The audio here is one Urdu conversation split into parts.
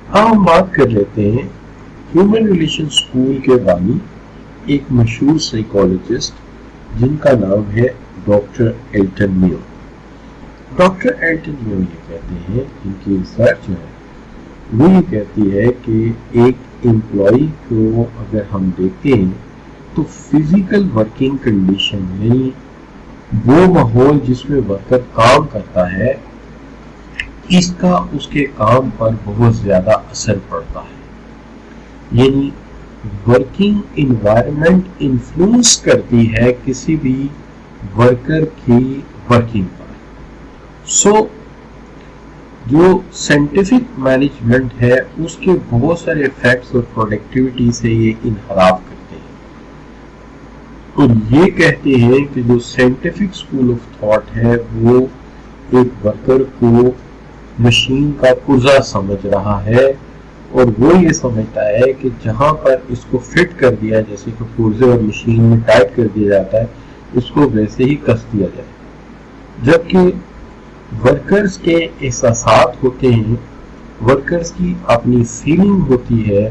اب ہم بات کر لیتے ہیں ہیومن ریلیشن اسکول کے بانی ایک مشہور سائیکالوجسٹ جن کا نام ہے ڈاکٹر ایلٹن میو۔ ڈاکٹر ایلٹن میو یہ کہتے ہیں، ان کی ریسرچ جو ہے وہ یہ کہتی ہے کہ ایک امپلائی کو اگر ہم دیکھتے ہیں تو فزیکل ورکنگ کنڈیشن یعنی وہ ماحول جس میں ورکر کام کرتا ہے اس کا اس کے کام پر بہت زیادہ اثر پڑتا ہے، یعنی ورکنگ انوائرمنٹ انفلوئنس کرتی ہے کسی بھی ورکر کی ورکنگ پر۔ جو سائنٹیفک مینجمنٹ ہے اس کے بہت سارے ایفیکٹس اور پروڈکٹیوٹی سے یہ انحراف کرتے ہیں، اور یہ کہتے ہیں کہ جو سائنٹیفک اسکول آف تھاٹ ہے وہ ایک ورکر کو مشین کا پرزا سمجھ رہا ہے، اور وہ یہ سمجھتا ہے کہ جہاں پر اس کو فٹ کر دیا، جیسے کہ پرزے اور مشین میں ٹائٹ کر دیا جاتا ہے، اس کو ویسے ہی کس دیا جائے، جبکہ ورکرز کے احساسات ہوتے ہیں، ورکرز کی اپنی فیلنگ ہوتی ہے،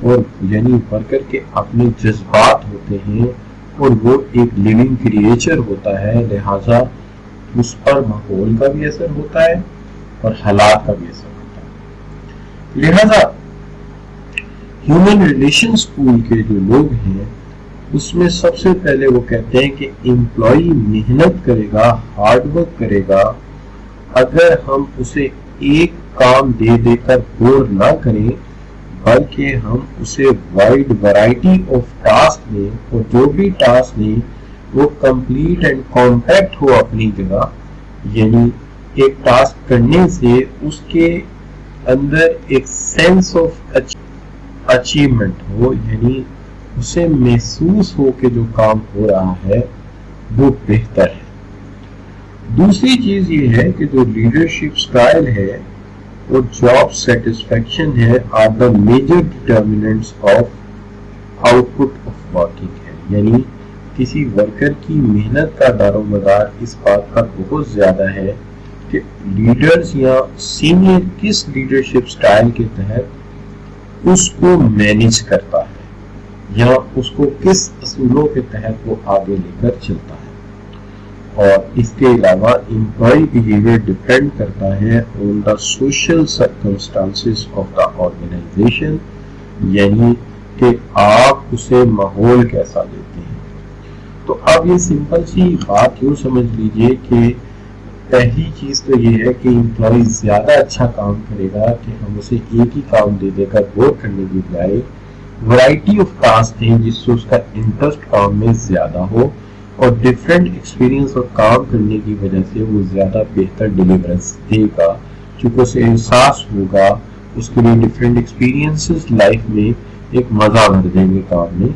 اور یعنی ورکر کے اپنے جذبات ہوتے ہیں، اور وہ ایک لیونگ کریچر ہوتا ہے، لہٰذا اس پر ماحول کا بھی اثر ہوتا ہے اور حالات کا بھی اثر ہوتا ہے۔ لہذا ہیومن ریلیشن اسکول کے جو لوگ ہیں اس میں سب سے پہلے وہ کہتے ہیں کہ امپلائی محنت کرے گا، ہارڈ ورک کرے گا، اگر ہم اسے ایک کام دے دے کر بور نہ کریں بلکہ ہم اسے وائڈ ورائٹی آف ٹاسک دیں، اور جو بھی ٹاسک دیں وہ کمپلیٹ اینڈ کمپیکٹ ہو اپنی جگہ، یعنی ایک ٹاسک کرنے سے اس کے اندر ایک سینس آف اچیومنٹ ہو، یعنی اسے محسوس ہو کہ جو کام ہو رہا ہے وہ بہتر ہے۔ دوسری چیز یہ ہے کہ جو لیڈرشپ سٹائل ہے اور جاب سیٹسفیکشن ہے are the major determinants of output of working ہے، یعنی کسی ورکر کی محنت کا دار و مدار اس بات پر بہت زیادہ ہے کہ لیڈرز یا سینئر کس لیڈرشپ سٹائل کے تحت اس کو مینیج کرتا ہے یا اس کو کس اصولوں کے تحت وہ آگے لے کر چلتا ہے، اور اس کے علاوہ امپلائی بیہیویئر ڈپینڈ کرتا ہے on the social circumstances of the organisation, یعنی کہ آپ اسے ماحول کیسا دیتے ہیں۔ تو اب یہ سمپل سی بات یوں سمجھ لیجئے کہ پہلی چیز تو یہ ہے کہ امپلائی زیادہ اچھا کام کرے گا کہ ہم اسے ایک ہی کام دے دے کر بور کرنے کی بجائے ورائٹی آف ٹاسک دیں جس سے اس کا انٹرسٹ کام میں زیادہ ہو، اور ڈفرینٹ ایکسپیرینس اور کام کرنے کی وجہ سے وہ زیادہ بہتر ڈیلیورنس دے گا، چونکہ اسے احساس ہوگا، اس کے لیے ڈفرینٹ ایکسپیرینسز لائف میں ایک مزہ بھر دیں گے کام میں۔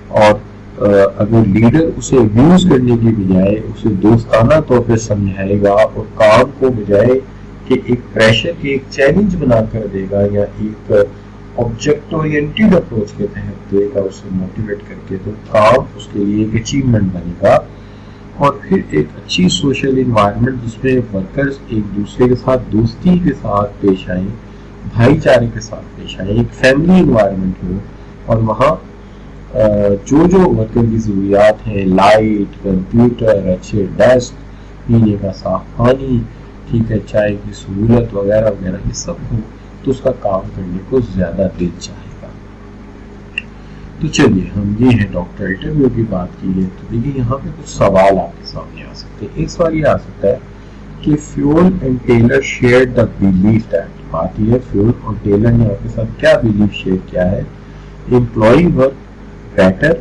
اور اگر لیڈر اسے ابیوز کرنے کی بجائے اسے دوستانہ طور پہ سمجھائے گا اور کام کو بجائے کہ ایک پریشر کے ایک چیلنج بنا کر دے گا یا ایک آبجیکٹ اورینٹڈ اپروچ کے تحت دے گا اسے موٹیویٹ کر کے، تو کام اس کے لیے ایک اچیومنٹ بنے گا، اور پھر ایک اچھی سوشل انوائرمنٹ جس میں ورکرز ایک دوسرے کے ساتھ دوستی کے ساتھ پیش آئیں، بھائی چارے کے ساتھ پیش آئیں، ایک فیملی انوائرمنٹ ہو، اور وہاں جو ورکر کی ضروریات ہیں، لائٹ، کمپیوٹر، اچھے ڈیسک، پینے کا صاف پانی، ٹھیک ہے، چائے کی سہولت وغیرہ وغیرہ یہ سب ہو، تو اس کا کام کرنے کو زیادہ دل چاہے گا۔ تو چلیے ہم یہ ہے ڈاکٹر ایلٹن میو کی بات کی ہے، تو دیکھیے یہاں پہ کچھ سوال آپ کے سامنے آ سکتے ہیں۔ ایک سوال یہ آ سکتا ہے کہ fuel and tailor share the belief that, بات یہ ہے فیول اور ٹیلر نے آپ کے ساتھ کیا بلیف شیئر کیا ہے، employee work better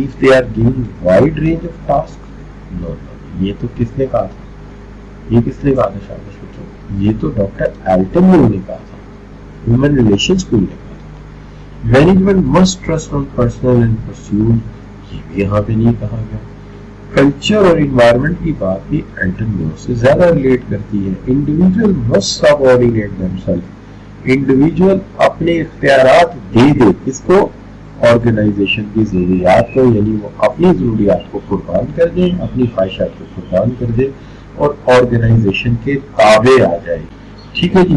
if they are given wide range of tasks؟ No, یہ تو کس نے کہا تھا؟ یہ کس نے کہا تھا؟ شاباش بچوں، یہ تو ڈاکٹر ایلٹن میو نے کہا تھا، ہیومن ریلیشن اسکول نے کہا تھا۔ Management must trust on personal and perceived, یہ بھی یہاں پہ نہیں کہا گیا۔ کلچر اور انوائرمنٹ کی بات بھی ایلٹن میو سے زیادہ ریلیٹ کرتی ہے۔ انڈیویجول مسٹ سبارڈینیٹ دمسیلف، انڈیویجول اپنے اختیارات دے دے کس کو؟ آرگنائزیشن کی ضروریات کو، یعنی وہ اپنی ضروریات کو قربان کر دیں، اپنی خواہشات کو قربان کر دیں اور آرگنائزیشن کے تابع آ جائے۔ ٹھیک ہے جی۔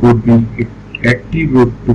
would be attribute to